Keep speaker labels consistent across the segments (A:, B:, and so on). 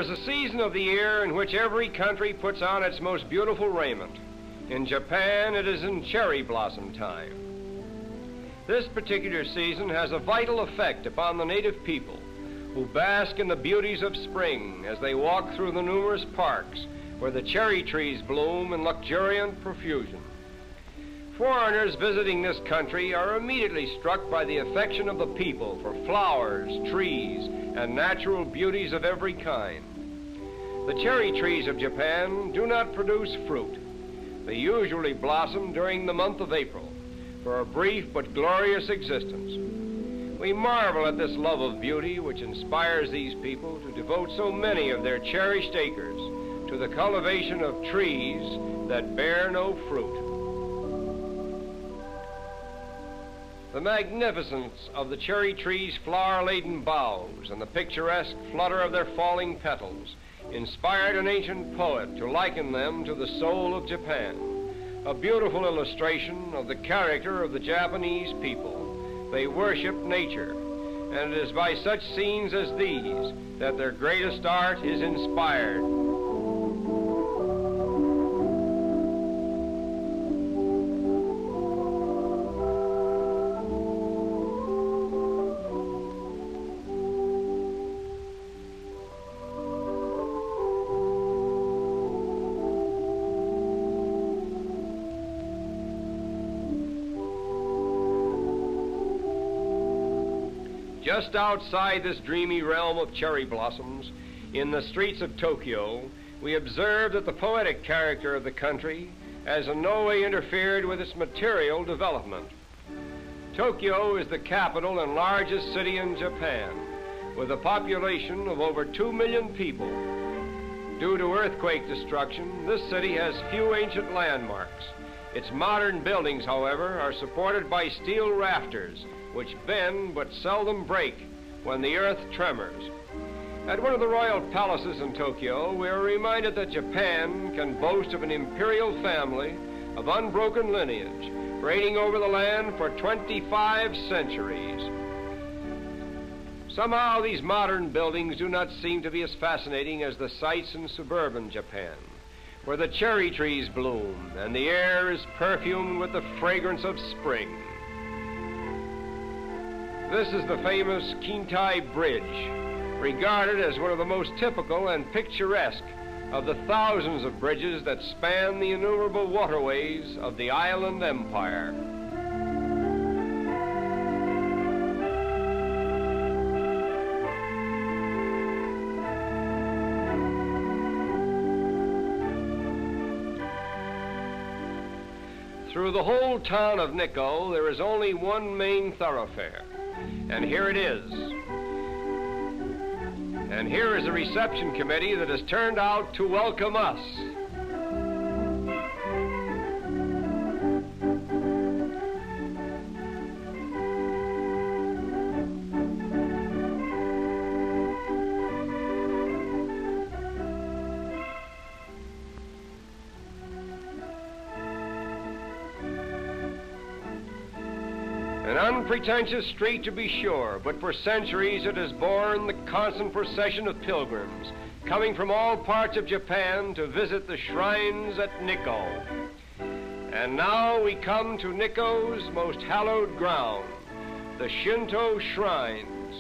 A: is a season of the year in which every country puts on its most beautiful raiment. In Japan, it is in cherry blossom time. This particular season has a vital effect upon the native people who bask in the beauties of spring as they walk through the numerous parks where the cherry trees bloom in luxuriant profusion. Foreigners visiting this country are immediately struck by the affection of the people for flowers, trees, and natural beauties of every kind. The cherry trees of Japan do not produce fruit. They usually blossom during the month of April for a brief but glorious existence. We marvel at this love of beauty which inspires these people to devote so many of their cherished acres to the cultivation of trees that bear no fruit. The magnificence of the cherry trees' flower-laden boughs and the picturesque flutter of their falling petals inspired an ancient poet to liken them to the soul of Japan, a beautiful illustration of the character of the Japanese people. They worship nature, and it is by such scenes as these that their greatest art is inspired. Just outside this dreamy realm of cherry blossoms, in the streets of Tokyo, we observe that the poetic character of the country has in no way interfered with its material development. Tokyo is the capital and largest city in Japan, with a population of over 2 million people. Due to earthquake destruction, this city has few ancient landmarks. Its modern buildings, however, are supported by steel rafters, which bend but seldom break when the earth tremors. At one of the royal palaces in Tokyo, we are reminded that Japan can boast of an imperial family of unbroken lineage, reigning over the land for 25 centuries. Somehow, these modern buildings do not seem to be as fascinating as the sights in suburban Japan, where the cherry trees bloom and the air is perfumed with the fragrance of spring. This is the famous Kintai Bridge, regarded as one of the most typical and picturesque of the thousands of bridges that span the innumerable waterways of the island empire. Through the whole town of Nikko, there is only one main thoroughfare. And here it is. And here is a reception committee that has turned out to welcome us. An unpretentious street, to be sure, but for centuries it has borne the constant procession of pilgrims coming from all parts of Japan to visit the shrines at Nikko. And now we come to Nikko's most hallowed ground, the Shinto shrines.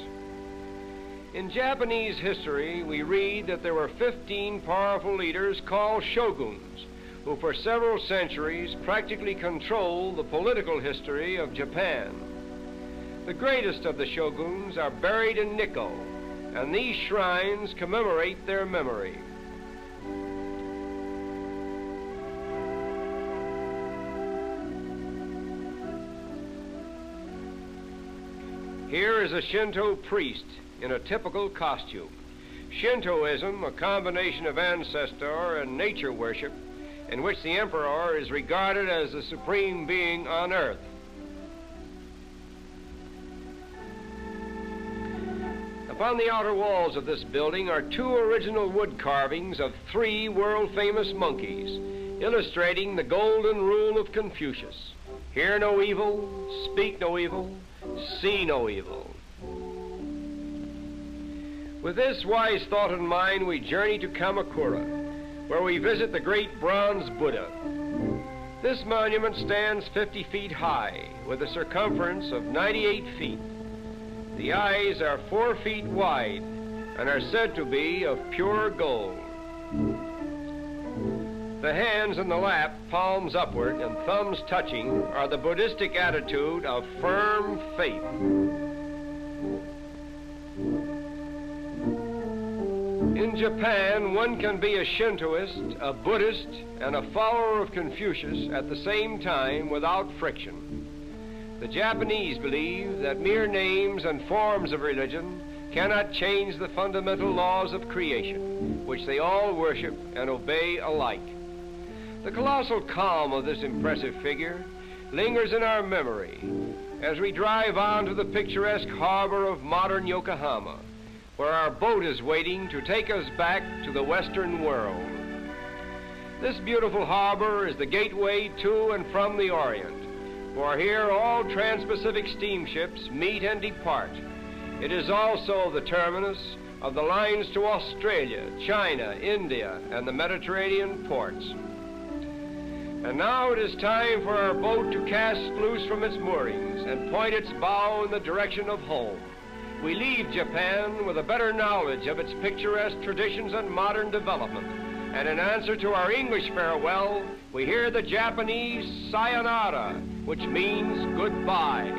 A: In Japanese history, we read that there were 15 powerful leaders called shoguns, who for several centuries practically controlled the political history of Japan. The greatest of the shoguns are buried in Nikko, and these shrines commemorate their memory. Here is a Shinto priest in a typical costume. Shintoism, a combination of ancestor and nature worship, in which the emperor is regarded as the supreme being on earth. Upon the outer walls of this building are 2 original wood carvings of 3 world-famous monkeys, illustrating the golden rule of Confucius: hear no evil, speak no evil, see no evil. With this wise thought in mind, we journey to Kamakura, where we visit the great bronze Buddha. This monument stands 50 feet high, with a circumference of 98 feet. The eyes are 4 feet wide and are said to be of pure gold. The hands in the lap, palms upward and thumbs touching, are the Buddhistic attitude of firm faith. In Japan, one can be a Shintoist, a Buddhist, and a follower of Confucius at the same time without friction. The Japanese believe that mere names and forms of religion cannot change the fundamental laws of creation, which they all worship and obey alike. The colossal calm of this impressive figure lingers in our memory as we drive on to the picturesque harbor of modern Yokohama, where our boat is waiting to take us back to the Western world. This beautiful harbor is the gateway to and from the Orient, for here all trans-Pacific steamships meet and depart. It is also the terminus of the lines to Australia, China, India, and the Mediterranean ports. And now it is time for our boat to cast loose from its moorings and point its bow in the direction of home. We leave Japan with a better knowledge of its picturesque traditions and modern development. And in answer to our English farewell, we hear the Japanese sayonara, which means goodbye.